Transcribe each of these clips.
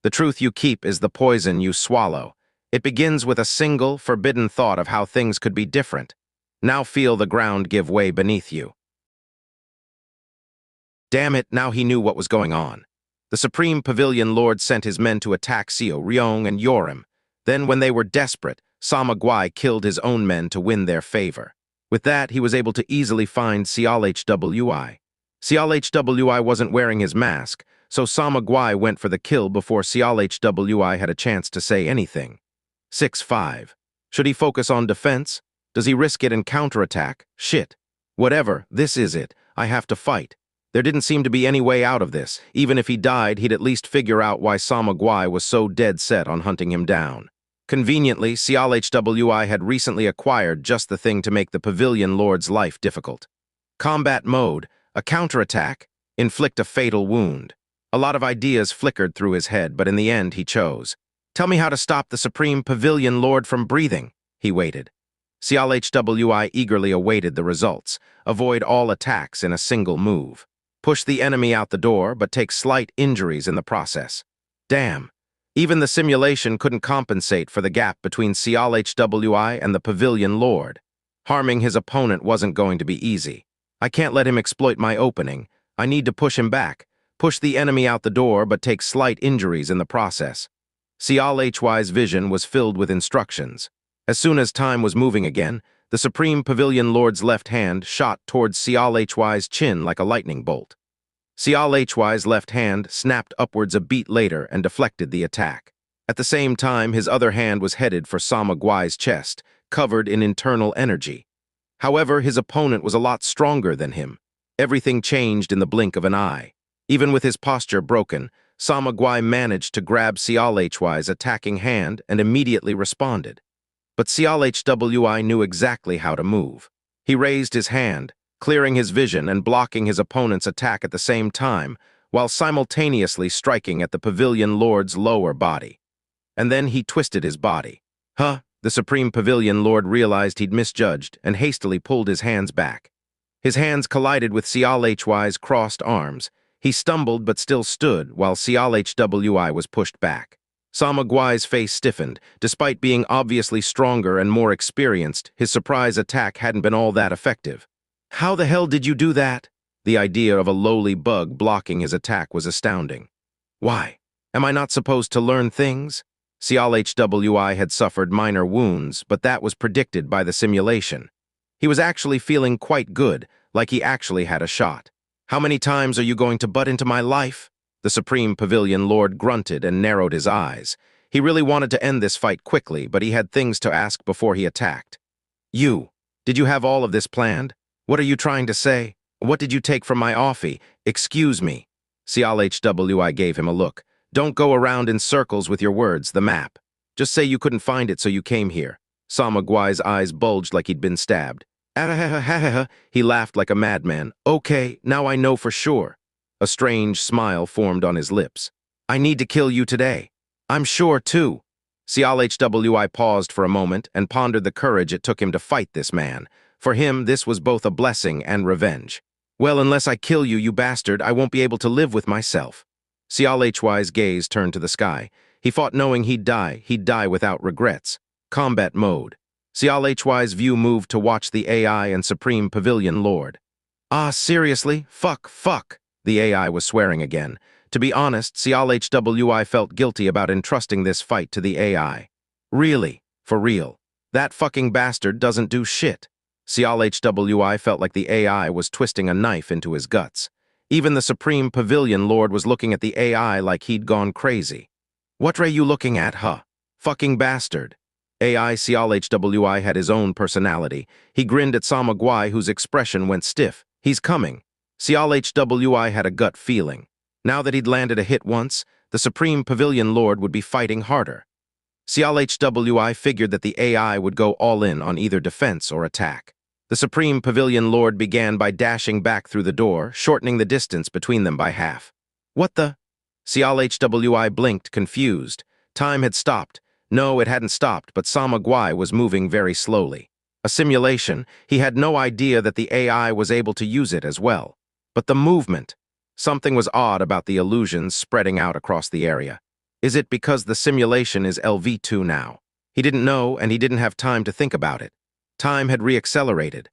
The truth you keep is the poison you swallow. It begins with a single, forbidden thought of how things could be different. Now feel the ground give way beneath you. Damn it, now he knew what was going on. The Supreme Pavilion Lord sent his men to attack Seo Ryeong and Yeorim. Then, when they were desperate, Samagwai killed his own men to win their favor. With that, he was able to easily find Seolhwi. Seolhwi wasn't wearing his mask, so Samagwai went for the kill before Seolhwi had a chance to say anything. 6-5. Should he focus on defense? Does he risk it and counterattack? Shit. Whatever, this is it. I have to fight. There didn't seem to be any way out of this. Even if he died, he'd at least figure out why Samagwai was so dead set on hunting him down. Conveniently, Seolhwi had recently acquired just the thing to make the Pavilion Lord's life difficult. Combat mode, a counterattack, inflict a fatal wound. A lot of ideas flickered through his head, but in the end he chose. Tell me how to stop the Supreme Pavilion Lord from breathing. He waited. Seolhwi eagerly awaited the results. Avoid all attacks in a single move. Push the enemy out the door, but take slight injuries in the process. Damn. Even the simulation couldn't compensate for the gap between Seolhwi and the Pavilion Lord. Harming his opponent wasn't going to be easy. I can't let him exploit my opening. I need to push him back. Push the enemy out the door, but take slight injuries in the process. Seolhwi's vision was filled with instructions. As soon as time was moving again, the Supreme Pavilion Lord's left hand shot towards Seolhwi's chin like a lightning bolt. Seolhwi's left hand snapped upwards a beat later and deflected the attack. At the same time, his other hand was headed for Samagwai's chest, covered in internal energy. However, his opponent was a lot stronger than him. Everything changed in the blink of an eye. Even with his posture broken, Samagwai managed to grab Seolhwi's attacking hand and immediately responded. But Seolhwi knew exactly how to move. He raised his hand, clearing his vision and blocking his opponent's attack at the same time, while simultaneously striking at the Pavilion Lord's lower body. And then he twisted his body. The Supreme Pavilion Lord realized he'd misjudged and hastily pulled his hands back. His hands collided with Seolhwi's crossed arms. He stumbled but still stood while Seolhwi was pushed back. Samagwai's face stiffened. Despite being obviously stronger and more experienced, his surprise attack hadn't been all that effective. How the hell did you do that? The idea of a lowly bug blocking his attack was astounding. Why? Am I not supposed to learn things? Seolhwi had suffered minor wounds, but that was predicted by the simulation. He was actually feeling quite good, like he actually had a shot. How many times are you going to butt into my life? The Supreme Pavilion Lord grunted and narrowed his eyes. He really wanted to end this fight quickly, but he had things to ask before he attacked. Did you have all of this planned? What are you trying to say? What did you take from my offie? Excuse me. Seolhwi gave him a look. Don't go around in circles with your words, the map. Just say you couldn't find it, so you came here. Samagwai's eyes bulged like he'd been stabbed. He laughed like a madman. Okay, now I know for sure. A strange smile formed on his lips. I need to kill you today. I'm sure, too. Seolhwi paused for a moment and pondered the courage it took him to fight this man. For him, this was both a blessing and revenge. Well, unless I kill you, you bastard, I won't be able to live with myself. Seolhwi's gaze turned to the sky. He fought knowing he'd die without regrets. Combat mode. Seolhwi's view moved to watch the AI and Supreme Pavilion Lord. Seriously? Fuck. The AI was swearing again. To be honest, Seolhwi felt guilty about entrusting this fight to the AI. Really? For real? That fucking bastard doesn't do shit. Seolhwi felt like the AI was twisting a knife into his guts. Even the Supreme Pavilion Lord was looking at the AI like he'd gone crazy. What are you looking at, Fucking bastard. AI Seolhwi had his own personality. He grinned at Samagwai, whose expression went stiff. He's coming. Seolhwi had a gut feeling. Now that he'd landed a hit once, the Supreme Pavilion Lord would be fighting harder. Seolhwi figured that the AI would go all in on either defense or attack. The Supreme Pavilion Lord began by dashing back through the door, shortening the distance between them by half. What the? Seolhwi blinked, confused. Time had stopped. No, it hadn't stopped, but Samagwai was moving very slowly. A simulation, he had no idea that the AI was able to use it as well. But the movement. Something was odd about the illusions spreading out across the area. Is it because the simulation is LV2 now? He didn't know, and he didn't have time to think about it. Time had reaccelerated.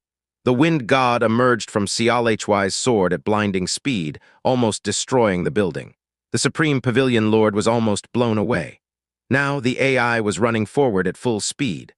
The wind god emerged from Xianxia's sword at blinding speed, almost destroying the building. The Supreme Pavilion Lord was almost blown away. Now the AI was running forward at full speed.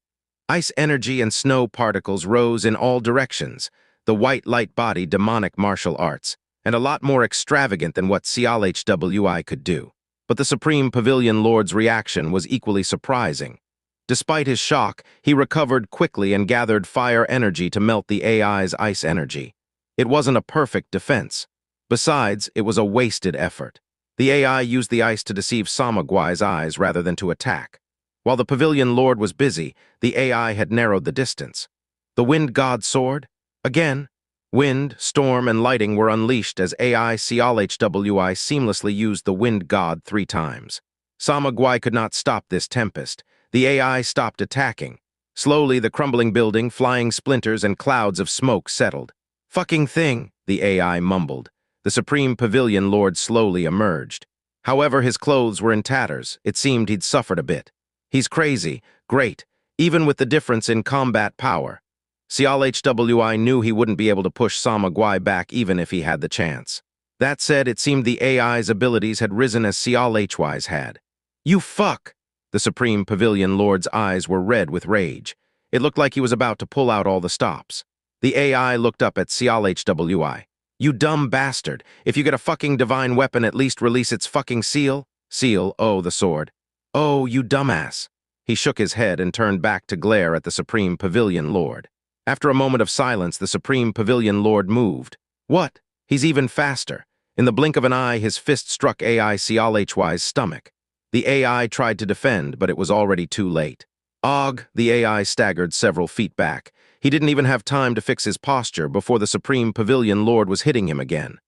Ice energy and snow particles rose in all directions, the white light body demonic martial arts, and a lot more extravagant than what Xianxia could do. But the Supreme Pavilion Lord's reaction was equally surprising. Despite his shock, he recovered quickly and gathered fire energy to melt the AI's ice energy. It wasn't a perfect defense. Besides, it was a wasted effort. The AI used the ice to deceive Samaguai's eyes rather than to attack. While the Pavilion Lord was busy, the AI had narrowed the distance. The Wind God sword? Again. Wind, storm, and lighting were unleashed as AI Xianxia seamlessly used the Wind God 3 times. Samaguai could not stop this tempest. The AI stopped attacking. Slowly, the crumbling building, flying splinters, and clouds of smoke settled. "Fucking thing," the AI mumbled. The Supreme Pavilion Lord slowly emerged. However, his clothes were in tatters. It seemed he'd suffered a bit. "He's crazy. Great. Even with the difference in combat power." Xianxia knew he wouldn't be able to push Samaguai back even if he had the chance. That said, it seemed the AI's abilities had risen as Xianxia's had. "You fuck!" The Supreme Pavilion Lord's eyes were red with rage. It looked like he was about to pull out all the stops. The AI looked up at Xianxia. "You dumb bastard. If you get a fucking divine weapon, at least release its fucking seal." "Seal, oh, the sword." "Oh, you dumbass." He shook his head and turned back to glare at the Supreme Pavilion Lord. After a moment of silence, the Supreme Pavilion Lord moved. "What? He's even faster." In the blink of an eye, his fist struck AI Xianxia's stomach. The AI tried to defend, but it was already too late. "Og," the AI staggered several feet back. He didn't even have time to fix his posture before the Supreme Pavilion Lord was hitting him again.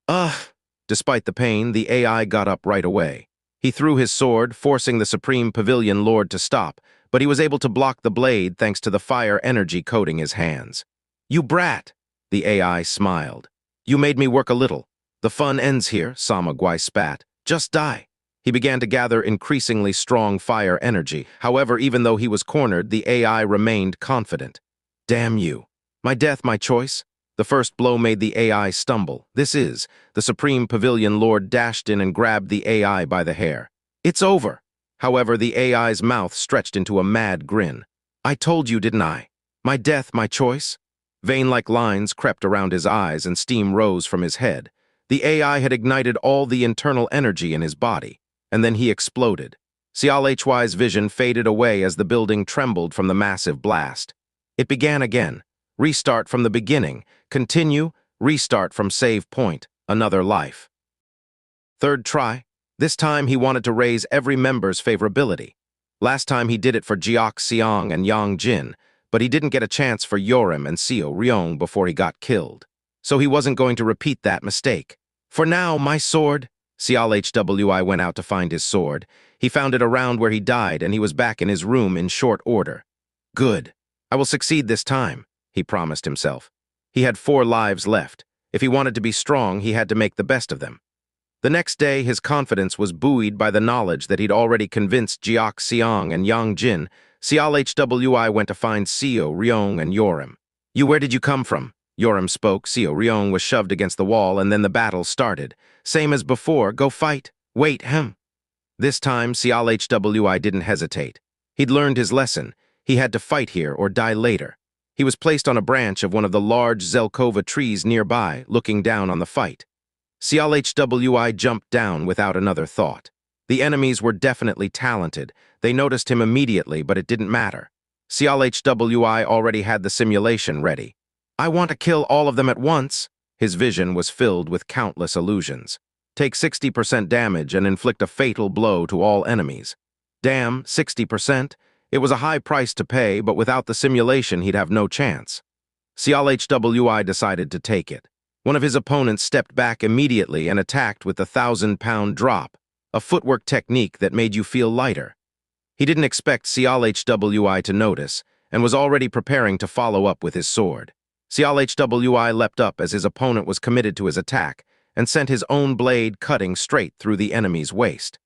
"Ugh!" Despite the pain, the AI got up right away. He threw his sword, forcing the Supreme Pavilion Lord to stop, but he was able to block the blade thanks to the fire energy coating his hands. "You brat!" The AI smiled. "You made me work a little. The fun ends here," Samaguai spat. "Just die." He began to gather increasingly strong fire energy. However, even though he was cornered, the AI remained confident. "Damn you. My death, my choice." The first blow made the AI stumble. The Supreme Pavilion Lord dashed in and grabbed the AI by the hair. "It's over." However, the AI's mouth stretched into a mad grin. "I told you, didn't I? My death, my choice." Vein-like lines crept around his eyes and steam rose from his head. The AI had ignited all the internal energy in his body. And then he exploded. Xianxia's vision faded away as the building trembled from the massive blast. It began again. Restart from the beginning. Continue. Restart from save point. Another life. Third try. This time he wanted to raise every member's favorability. Last time he did it for Xianxia and Yeorim, but he didn't get a chance for Yeorim and Seo Ryeong before he got killed. So he wasn't going to repeat that mistake. "For now, my sword." Xianxia went out to find his sword. He found it around where he died, and he was back in his room in short order. "Good. I will succeed this time," he promised himself. He had 4 lives left. If he wanted to be strong, he had to make the best of them. The next day, his confidence was buoyed by the knowledge that he'd already convinced Xianxia and Yeorim. Xianxia went to find Seo Ryeong and Yeorim. Where did you come from?" Yeorim spoke. Seo Ryeong was shoved against the wall, and then the battle started. "Same as before. Go fight." "Wait, This time, Xianxia didn't hesitate. He'd learned his lesson. He had to fight here or die later. He was placed on a branch of one of the large Zelkova trees nearby, looking down on the fight. Xianxia jumped down without another thought. The enemies were definitely talented. They noticed him immediately, but it didn't matter. Xianxia already had the simulation ready. "I want to kill all of them at once." His vision was filled with countless illusions. Take 60% damage and inflict a fatal blow to all enemies. Damn, 60%? It was a high price to pay, but without the simulation, he'd have no chance. Xianxia decided to take it. One of his opponents stepped back immediately and attacked with the 1,000-pound drop, a footwork technique that made you feel lighter. He didn't expect Xianxia to notice, and was already preparing to follow up with his sword. Xianxia leapt up as his opponent was committed to his attack, and sent his own blade cutting straight through the enemy's waist.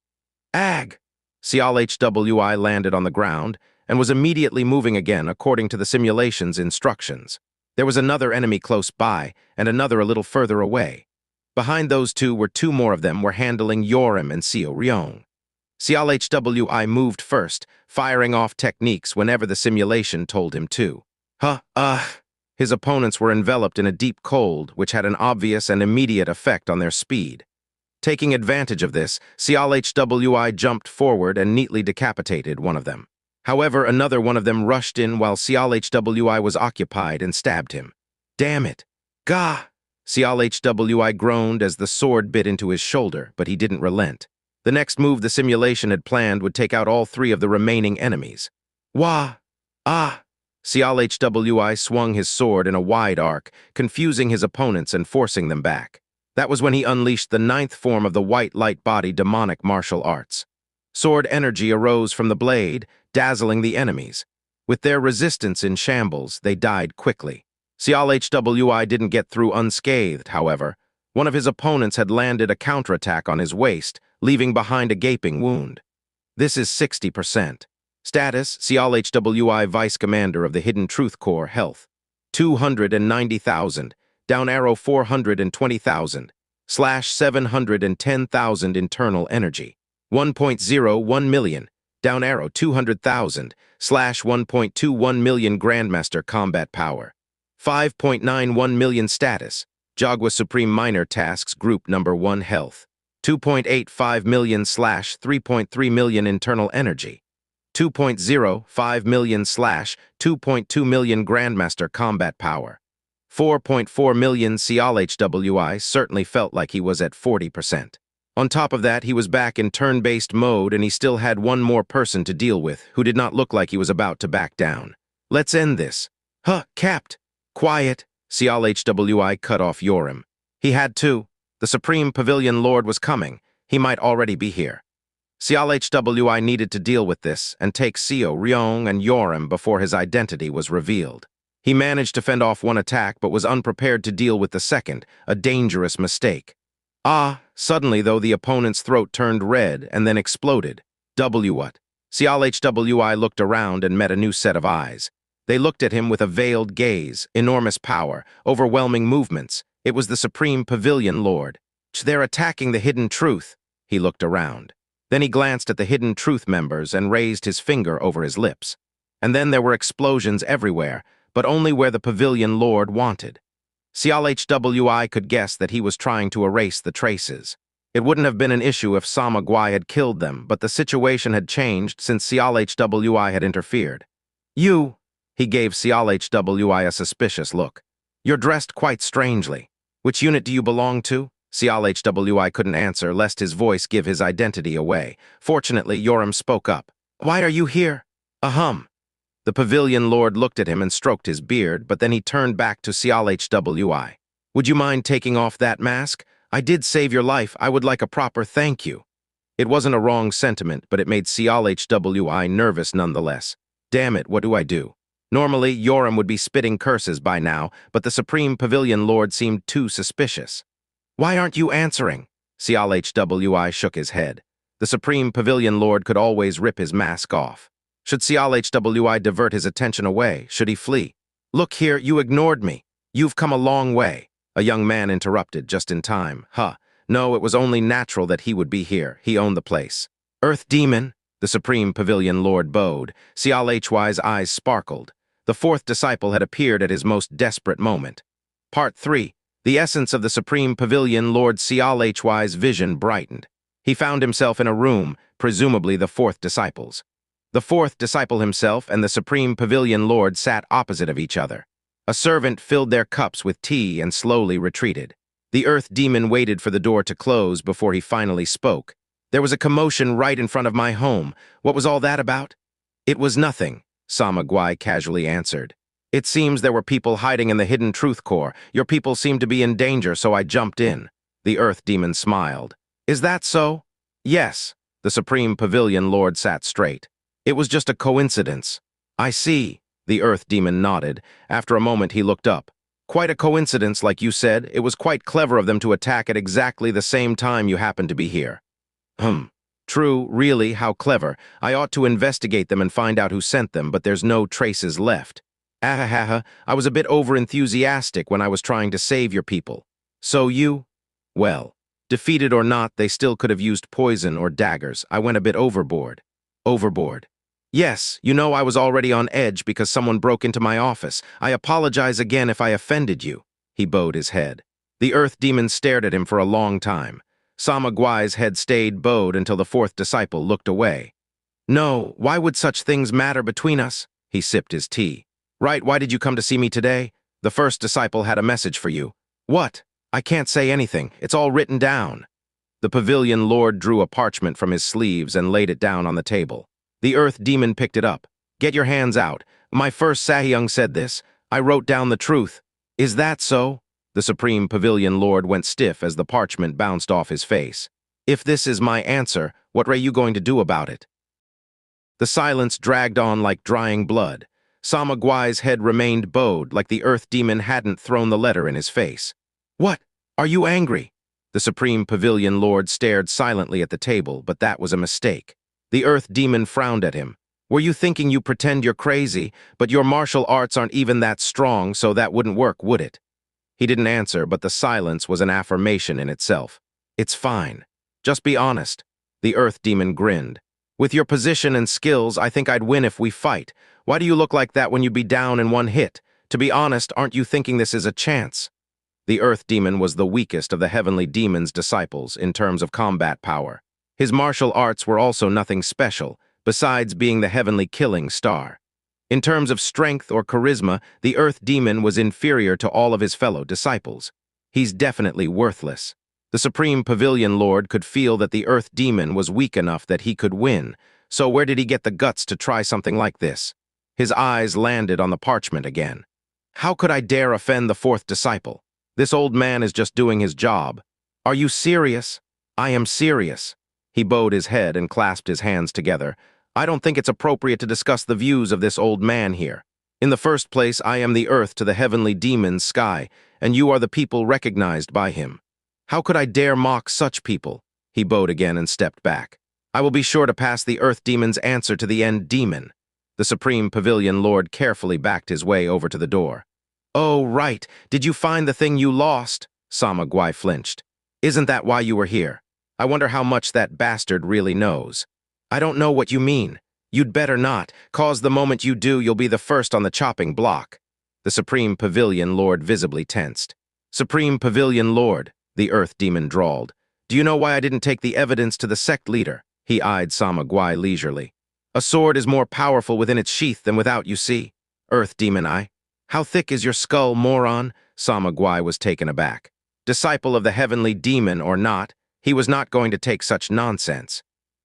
Ag! CLHWI landed on the ground and was immediately moving again according to the simulation's instructions. There was another enemy close by and another a little further away. Behind those two were two more of them were handling Yeorim and Seo Ryeong. CLHWI moved first, firing off techniques whenever the simulation told him to. His opponents were enveloped in a deep cold, which had an obvious and immediate effect on their speed. Taking advantage of this, CLHWI jumped forward and neatly decapitated one of them. However, another one of them rushed in while CLHWI was occupied and stabbed him. Damn it! Gah! CLHWI groaned as the sword bit into his shoulder, but he didn't relent. The next move the simulation had planned would take out all three of the remaining enemies. Wah! Ah! CLHWI swung his sword in a wide arc, confusing his opponents and forcing them back. That was when he unleashed the ninth form of the white light body demonic martial arts. Sword energy arose from the blade, dazzling the enemies. With their resistance in shambles, they died quickly. CLHWI didn't get through unscathed, however. One of his opponents had landed a counterattack on his waist, leaving behind a gaping wound. This is 60%. Status, CLHWI Vice Commander of the Hidden Truth Corps, Health. 290,000. Down arrow 420,000. / 710,000 internal energy. 1.01 million. Down arrow 200,000. / 1.21 million Grandmaster combat power. 5.91 million status. Jagwa Supreme Minor Tasks Group Number 1 Health. 2.85 million / 3.3 million internal energy. 2.05 million / 2.2 million Grandmaster combat power. 4.4 million. CLHWI certainly felt like he was at 40%. On top of that, he was back in turn-based mode and he still had one more person to deal with who did not look like he was about to back down. Let's end this. Capt. Quiet. CLHWI cut off Yeorim. He had to. The Supreme Pavilion Lord was coming. He might already be here. CLHWI needed to deal with this and take Seo Ryeong and Yeorim before his identity was revealed. He managed to fend off one attack but was unprepared to deal with the second, a dangerous mistake. Suddenly though the opponent's throat turned red and then exploded. What? CLHWI looked around and met a new set of eyes. They looked at him with a veiled gaze, enormous power, overwhelming movements. It was the Supreme Pavilion Lord. They're attacking the Hidden Truth. He looked around. Then he glanced at the Hidden Truth members and raised his finger over his lips. And then there were explosions everywhere, but only where the Pavilion Lord wanted. CLHWI could guess that he was trying to erase the traces. It wouldn't have been an issue if Sama Guai had killed them, but the situation had changed since CLHWI had interfered. You, he gave CLHWI a suspicious look. You're dressed quite strangely. Which unit do you belong to? CLHWI couldn't answer lest his voice give his identity away. Fortunately, Yeorim spoke up. Why are you here? The Pavilion Lord looked at him and stroked his beard, but then he turned back to CLHWI. Would you mind taking off that mask? I did save your life. I would like a proper thank you. It wasn't a wrong sentiment, but it made CLHWI nervous nonetheless. Damn it, what do I do? Normally, Yeorim would be spitting curses by now, but the Supreme Pavilion Lord seemed too suspicious. Why aren't you answering? CLHWI shook his head. The Supreme Pavilion Lord could always rip his mask off. Should CLHWI divert his attention away? Should he flee? Look here, you ignored me. You've come a long way. A young man interrupted just in time. No, it was only natural that he would be here. He owned the place. Earth Demon, the Supreme Pavilion Lord bowed. CLHY's eyes sparkled. The fourth disciple had appeared at his most desperate moment. Part 3. The essence of the Supreme Pavilion Lord. CLHY's vision brightened. He found himself in a room, presumably the fourth disciple's. The fourth disciple himself and the Supreme Pavilion Lord sat opposite of each other. A servant filled their cups with tea and slowly retreated. The Earth Demon waited for the door to close before he finally spoke. There was a commotion right in front of my home. What was all that about? It was nothing, Sama Guai casually answered. It seems there were people hiding in the Hidden Truth Corps. Your people seemed to be in danger, so I jumped in. The Earth Demon smiled. Is that so? Yes. The Supreme Pavilion Lord sat straight. It was just a coincidence. I see. The Earth Demon nodded. After a moment, he looked up. Quite a coincidence, like you said. It was quite clever of them to attack at exactly the same time you happened to be here. True, really, how clever. I ought to investigate them and find out who sent them, but there's no traces left. Ahahaha, I was a bit over-enthusiastic when I was trying to save your people. So you? Well, defeated or not, they still could have used poison or daggers. I went a bit overboard. Overboard. Yes, you know I was already on edge because someone broke into my office. I apologize again if I offended you. He bowed his head. The earth demon stared at him for a long time. Sama Guai's head stayed bowed until the fourth disciple looked away. No, why would such things matter between us? He sipped his tea. Right, why did you come to see me today? The first disciple had a message for you. What? I can't say anything. It's all written down. The pavilion lord drew a parchment from his sleeves and laid it down on the table. The earth demon picked it up. Get your hands out. My first Sahyung said this. I wrote down the truth. Is that so? The supreme pavilion lord went stiff as the parchment bounced off his face. If this is my answer, what are you going to do about it? The silence dragged on like drying blood. Sama Guai's head remained bowed like the earth demon hadn't thrown the letter in his face. What? Are you angry? The supreme pavilion lord stared silently at the table, but that was a mistake. The earth demon frowned at him. Were you thinking you pretend you're crazy, but your martial arts aren't even that strong, so that wouldn't work, would it? He didn't answer, but the silence was an affirmation in itself. It's fine. Just be honest. The earth demon grinned. With your position and skills, I think I'd win if we fight. Why do you look like that when you'd be down in one hit? To be honest, aren't you thinking this is a chance? The earth demon was the weakest of the heavenly demon's disciples in terms of combat power. His martial arts were also nothing special, besides being the heavenly killing star. In terms of strength or charisma, the earth demon was inferior to all of his fellow disciples. He's definitely worthless. The supreme pavilion lord could feel that the earth demon was weak enough that he could win, so where did he get the guts to try something like this? His eyes landed on the parchment again. How could I dare offend the fourth disciple? This old man is just doing his job. Are you serious? I am serious. He bowed his head and clasped his hands together. I don't think it's appropriate to discuss the views of this old man here. In the first place, I am the earth to the heavenly demon's sky, and you are the people recognized by him. How could I dare mock such people? He bowed again and stepped back. I will be sure to pass the earth demon's answer to the end demon. The supreme pavilion lord carefully backed his way over to the door. Oh, right. Did you find the thing you lost? Sama Guai flinched. Isn't that why you were here? I wonder how much that bastard really knows. I don't know what you mean. You'd better not, cause the moment you do, you'll be the first on the chopping block. The supreme pavilion lord visibly tensed. Supreme pavilion lord, the earth demon drawled. Do you know why I didn't take the evidence to the sect leader? He eyed Sama Guai leisurely. A sword is more powerful within its sheath than without, you see. Earth demon eye. How thick is your skull, moron? Sama Guai was taken aback. Disciple of the heavenly demon or not, he was not going to take such nonsense.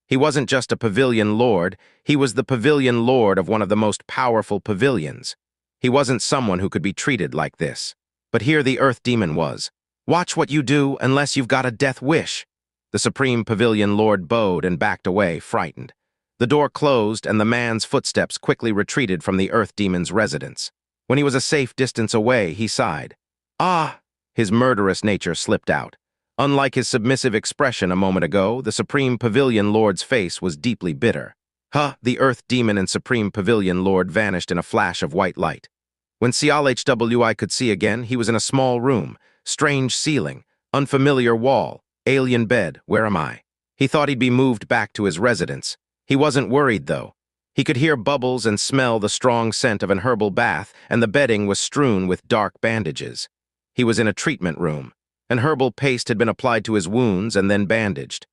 He wasn't just a pavilion lord, he was the pavilion lord of one of the most powerful pavilions. He wasn't someone who could be treated like this. But here the earth demon was. Watch what you do unless you've got a death wish. The supreme pavilion lord bowed and backed away, frightened. The door closed and the man's footsteps quickly retreated from the earth demon's residence. When he was a safe distance away, he sighed. Ah! His murderous nature slipped out. Unlike his submissive expression a moment ago, the Supreme Pavilion Lord's face was deeply bitter. The Earth Demon and Supreme Pavilion Lord vanished in a flash of white light. When Cialhwi could see again, he was in a small room, strange ceiling, unfamiliar wall, alien bed, where am I? He thought he'd be moved back to his residence. He wasn't worried, though. He could hear bubbles and smell the strong scent of an herbal bath, and the bedding was strewn with dark bandages. He was in a treatment room. An herbal paste had been applied to his wounds and then bandaged.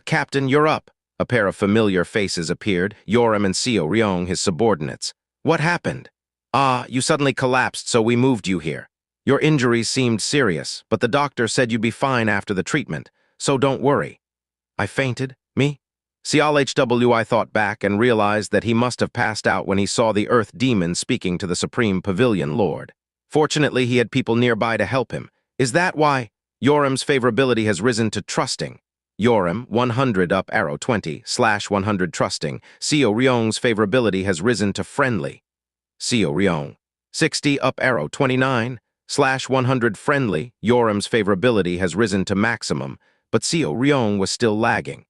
Captain, you're up. A pair of familiar faces appeared, Yeorim and Seo Ryeong, his subordinates. What happened? You suddenly collapsed, so we moved you here. Your injuries seemed serious, but the doctor said you'd be fine after the treatment, so don't worry. I fainted? Me? Cialhwi thought back and realized that he must have passed out when he saw the Earth Demon speaking to the Supreme Pavilion Lord. Fortunately, he had people nearby to help him. Is that why? Yeorim's favorability has risen to trusting. Yeorim, 100 up arrow 20/100 trusting. Seo Ryeong's favorability has risen to friendly. Seo Ryeong, 60 up arrow 29/100 friendly. Yeorim's favorability has risen to maximum, but Seo Ryeong was still lagging.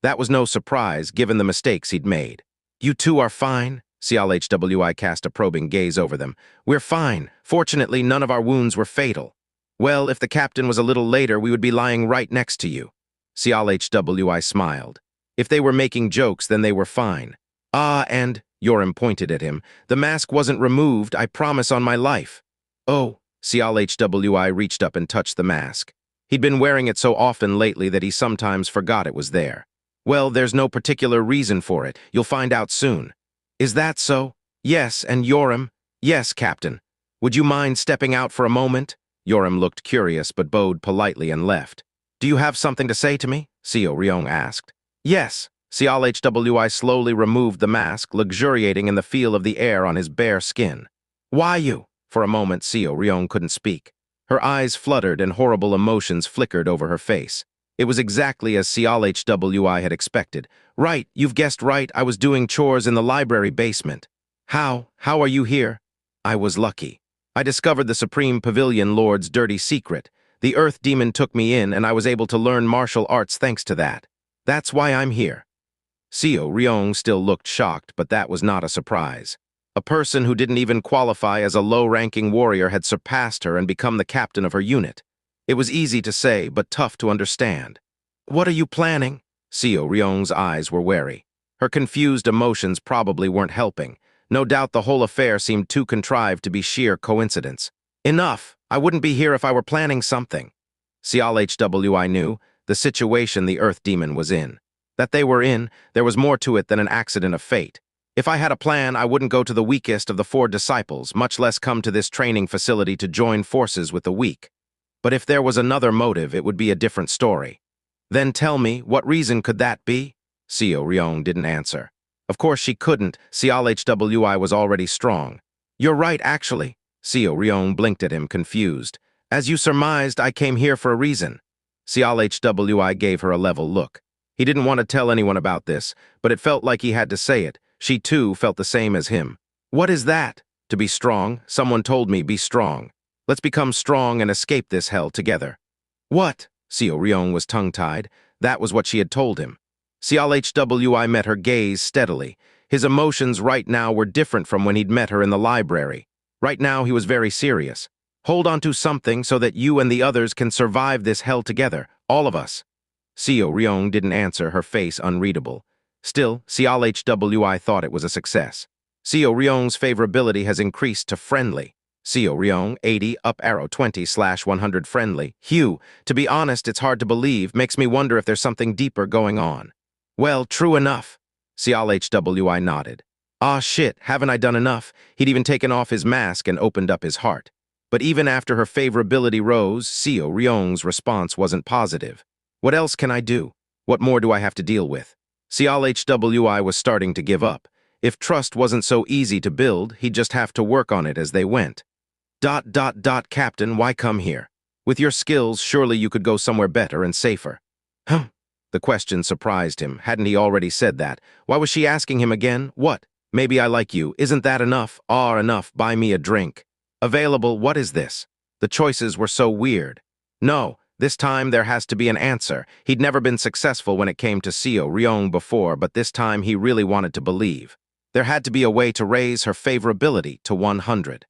That was no surprise, given the mistakes he'd made. You two are fine? CLHWI cast a probing gaze over them. We're fine. Fortunately, none of our wounds were fatal. Well, if the captain was a little later, we would be lying right next to you. CLHWI smiled. If they were making jokes, then they were fine. And, Yeorim pointed at him, the mask wasn't removed, I promise on my life. Oh, CLHWI reached up and touched the mask. He'd been wearing it so often lately that he sometimes forgot it was there. Well, there's no particular reason for it. You'll find out soon. Is that so? Yes, and Yeorim? Yes, Captain. Would you mind stepping out for a moment? Yeorim looked curious but bowed politely and left. Do you have something to say to me? Seo Ryeong asked. Yes. CLHWI slowly removed the mask, luxuriating in the feel of the air on his bare skin. Why you? For a moment, Seo Ryeong couldn't speak. Her eyes fluttered and horrible emotions flickered over her face. It was exactly as CLHWI had expected. Right, you've guessed right, I was doing chores in the library basement. How are you here? I was lucky. I discovered the Supreme Pavilion Lord's dirty secret. The Earth Demon took me in and I was able to learn martial arts thanks to that. That's why I'm here. Seo Ryeong still looked shocked, but that was not a surprise. A person who didn't even qualify as a low-ranking warrior had surpassed her and become the captain of her unit. It was easy to say, but tough to understand. What are you planning? Seo Ryeong's eyes were wary. Her confused emotions probably weren't helping. No doubt the whole affair seemed too contrived to be sheer coincidence. Enough! I wouldn't be here if I were planning something. CLHWI knew the situation the Earth Demon was in. That they were in, there was more to it than an accident of fate. If I had a plan, I wouldn't go to the weakest of the 4 disciples, much less come to this training facility to join forces with the weak. But if there was another motive, it would be a different story. Then tell me, what reason could that be? Seo Ryeong didn't answer. Of course she couldn't. CLHWI was already strong. You're right, actually. Seo Ryeong blinked at him, confused. As you surmised, I came here for a reason. CLHWI gave her a level look. He didn't want to tell anyone about this, but it felt like he had to say it. She, too, felt the same as him. What is that? To be strong? Someone told me, be strong. Let's become strong and escape this hell together. What? Seo Ryeong was tongue-tied. That was what she had told him. CLHWI met her gaze steadily. His emotions right now were different from when he'd met her in the library. Right now, he was very serious. Hold on to something so that you and the others can survive this hell together, all of us. Seo Ryeong didn't answer, her face unreadable. Still, CLHWI thought it was a success. Seo Ryeong's favorability has increased to friendly. Seo Ryeong, 80, up arrow 20/100 friendly. Hugh, to be honest, it's hard to believe, makes me wonder if there's something deeper going on. Well, true enough. CLHWI nodded. Ah, shit, haven't I done enough? He'd even taken off his mask and opened up his heart. But even after her favorability rose, Seo Ryeong's response wasn't positive. What else can I do? What more do I have to deal with? CLHWI was starting to give up. If trust wasn't so easy to build, he'd just have to work on it as they went. Captain, why come here? With your skills, surely you could go somewhere better and safer. The question surprised him. Hadn't he already said that? Why was she asking him again? What? Maybe I like you. Isn't that enough? Ah, enough. Buy me a drink. Available. What is this? The choices were so weird. No, this time there has to be an answer. He'd never been successful when it came to Seo Ryeong before, but this time he really wanted to believe. There had to be a way to raise her favorability to 100.